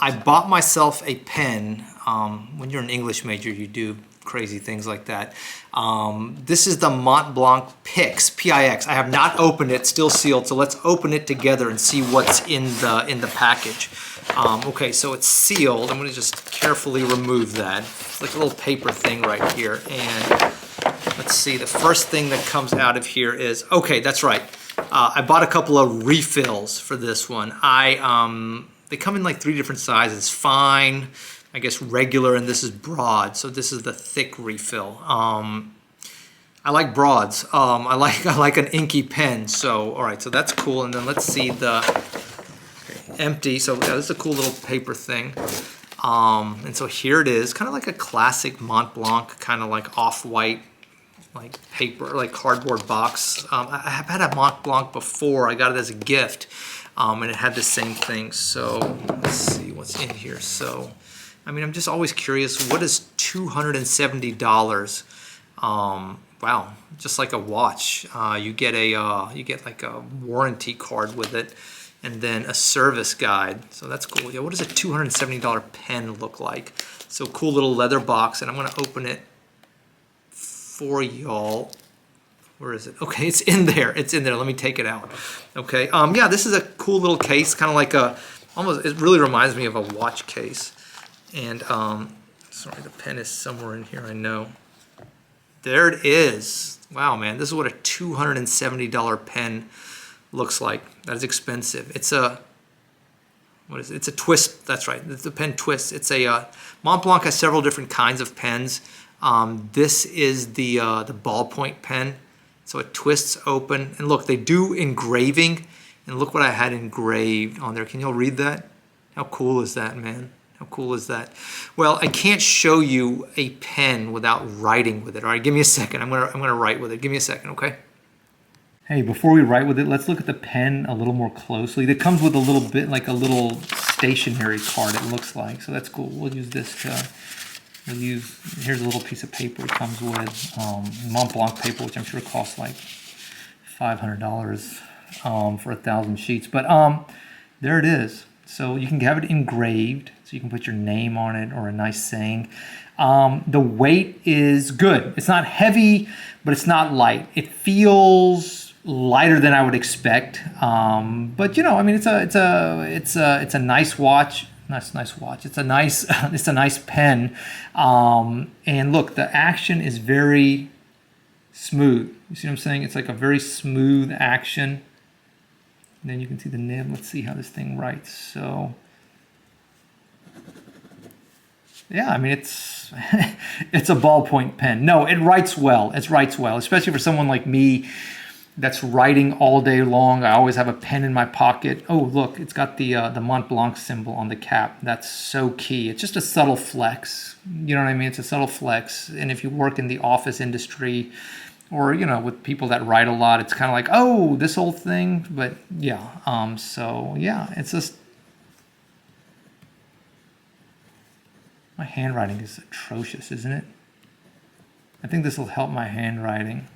I bought myself a pen. When you're an English major, you do crazy things like that. This is the Montblanc Pix, P-I-X. I have not opened it, still sealed, so let's open it together and see what's in the package. Okay, so it's sealed. I'm gonna just carefully remove that. It's like a little paper thing right here. And let's see, the first thing that comes out of here is, okay, that's right. I bought a couple of refills for this one. They come in like 3 different sizes. Fine, I guess regular, and this is broad. So this is the thick refill. I like broads. I like an inky pen. So all right, so that's cool. And then let's see the empty. So yeah, this is a cool little paper thing. And so here it is, kind of like a classic Montblanc, kind of like off-white, like paper, like cardboard box. I have had a Montblanc before. I got it as a gift. And it had the same thing. So let's see what's in here. So, I mean, I'm just always curious, what is $270? Wow, just like a watch. You get like a warranty card with it, and then a service guide. So that's cool. Yeah, what does a $270 pen look like? So cool little leather box, and I'm gonna open it for y'all. Where is it? Okay, it's in there. It's in there. Let me take it out. Okay. Yeah, this is a cool little case, kind of like almost. It really reminds me of a watch case. And sorry, the pen is somewhere in here. I know. There it is. Wow, man, this is what a $270 pen looks like. That is expensive. It's a what is it? It's a twist. That's right. It's a pen twist. It's a Montblanc has several different kinds of pens. This is the ballpoint pen. So it twists open, and look, they do engraving, and look what I had engraved on there. Can y'all read that? How cool is that, man? How cool is that? Well, I can't show you a pen without writing with it. All right, give me a second. I'm gonna write with it. Give me a second, okay? Hey, before we write with it, let's look at the pen a little more closely. It comes with a little bit, like a little stationery card, it looks like. So that's cool. We'll use this to... here's a little piece of paper it comes with, Montblanc paper, which I'm sure costs like $500 for 1,000 sheets. But there it is. So you can have it engraved, so you can put your name on it or a nice saying. The weight is good. It's not heavy, but it's not light. It feels lighter than I would expect. But you know, I mean, it's a nice watch. Nice watch. It's a nice pen. And look, the action is very smooth. You see what I'm saying? It's like a very smooth action. And then you can see the nib. Let's see how this thing writes. So, yeah, I mean, it's it's a ballpoint pen. No, it writes well. It writes well, especially for someone like me that's writing all day long. I always have a pen in my pocket. Oh, look, it's got the Montblanc symbol on the cap. That's so key. It's just a subtle flex. You know what I mean? It's a subtle flex. And if you work in the office industry or, you know, with people that write a lot, it's kind of like, oh, this whole thing. But yeah, so yeah, it's just, my handwriting is atrocious, isn't it? I think this will help my handwriting.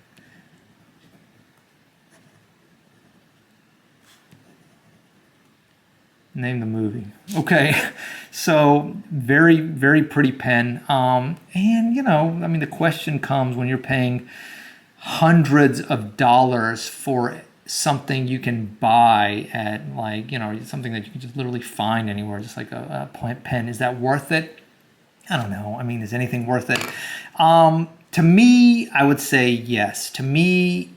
Name the movie. Okay, so very, very pretty pen. And, you know, I mean, the question comes when you're paying hundreds of dollars for something you can buy at, like, you know, something that you can just literally find anywhere, just like a pen. Is that worth it? I don't know. I mean, is anything worth it? To me, I would say yes. To me,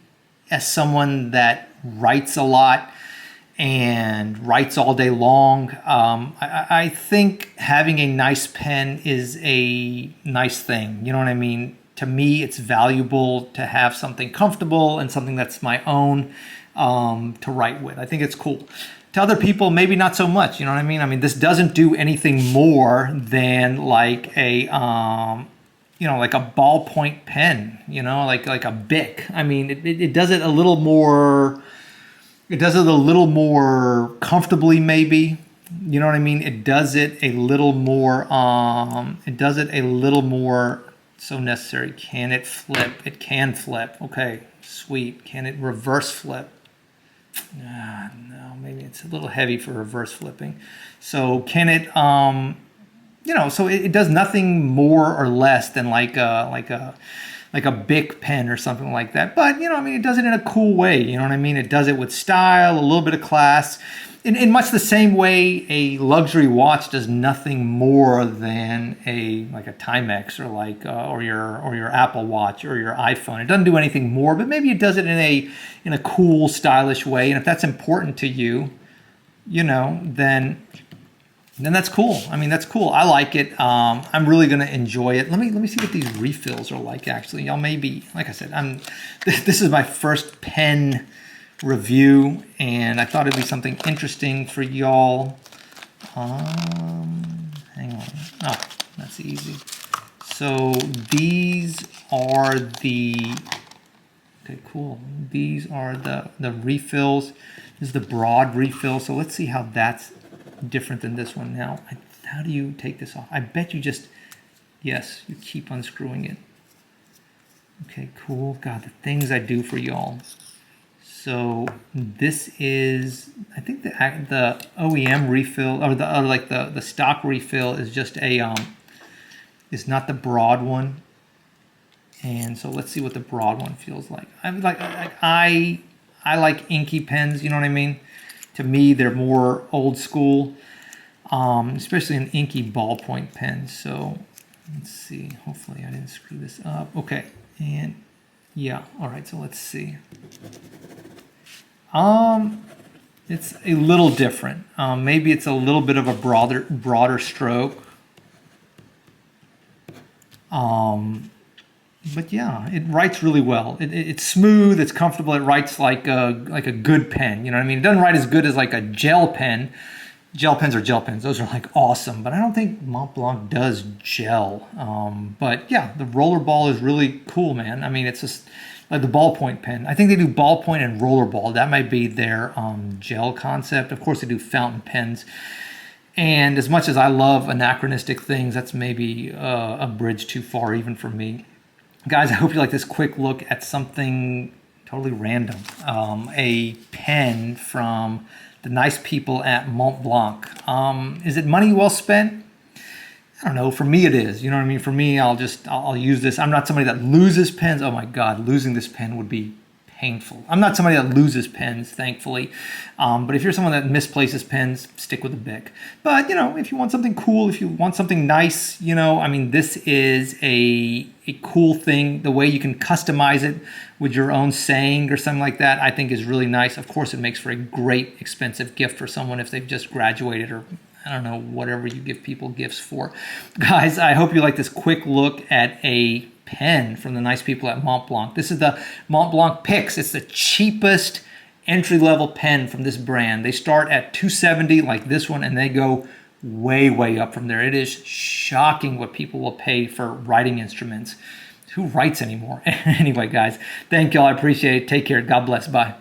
as someone that writes a lot, and writes all day long, I think having a nice pen is a nice thing. You know what I mean? To me, it's valuable to have something comfortable and something that's my own to write with. I think it's cool. To other people, maybe not so much. You know what I mean? I mean, this doesn't do anything more than like a you know, like a ballpoint pen. You know, like a Bic. I mean, it does it a little more. It does it a little more comfortably, maybe. You know what I mean? It does it a little more. So necessary. Can it flip? It can flip. Okay, sweet. Can it reverse flip? No, maybe it's a little heavy for reverse flipping. So can it, so it does nothing more or less than like a Bic pen or something like that. But, it does it in a cool way. You know what I mean? It does it with style, a little bit of class. In much the same way a luxury watch does nothing more than a Timex or your Apple Watch or your iPhone. It doesn't do anything more, but maybe it does it in a cool, stylish way. And if that's important to you, then that's cool. That's cool. I like it. I'm really gonna enjoy it. Let me see what these refills are like. Actually, y'all maybe, like I said, this is my first pen review, and I thought it'd be something interesting for y'all. Hang on. Oh, that's easy. So these are okay, cool. These are the refills. This is the broad refill. So let's see how that's different than this one. Now, how do you take this off? I bet you yes, you keep unscrewing it. Okay, cool. God, the things I do for y'all. So this is, I think the OEM refill, or the stock refill is just is not the broad one. And so let's see what the broad one feels like. I like inky pens, you know what I mean? To me, they're more old school, especially an inky ballpoint pen. So let's see. Hopefully I didn't screw this up. Okay, and yeah. All right. So let's see. It's a little different. Maybe it's a little bit of a broader stroke. But yeah, it writes really well. It's smooth, it's comfortable, it writes like a good pen. You know what I mean? It doesn't write as good as like a gel pen. Gel pens are gel pens. Those are like awesome, but I don't think Montblanc does gel. But yeah, the Rollerball is really cool, man. It's just like the ballpoint pen. I think they do ballpoint and Rollerball. That might be their gel concept. Of course, they do fountain pens. And as much as I love anachronistic things, that's maybe a bridge too far even for me. Guys, I hope you like this quick look at something totally random. A pen from the nice people at Montblanc. Is it money well spent? I don't know. For me, it is. You know what I mean? For me, I'll use this. I'm not somebody that loses pens. Oh my God, losing this pen would be painful. I'm not somebody that loses pens, thankfully. But if you're someone that misplaces pens, stick with a Bic. But, if you want something cool, if you want something nice, this is a cool thing. The way you can customize it with your own saying or something like that, I think is really nice. Of course, it makes for a great expensive gift for someone if they've just graduated or I don't know, whatever you give people gifts for. Guys, I hope you like this quick look at a pen from the nice people at Montblanc. This is the Montblanc Pix. It's the cheapest entry-level pen from this brand. They start at $270 like this one, and they go way up from there. It is shocking what people will pay for writing instruments. Who writes anymore? Anyway, guys, thank y'all. I appreciate it. Take care. God bless. Bye.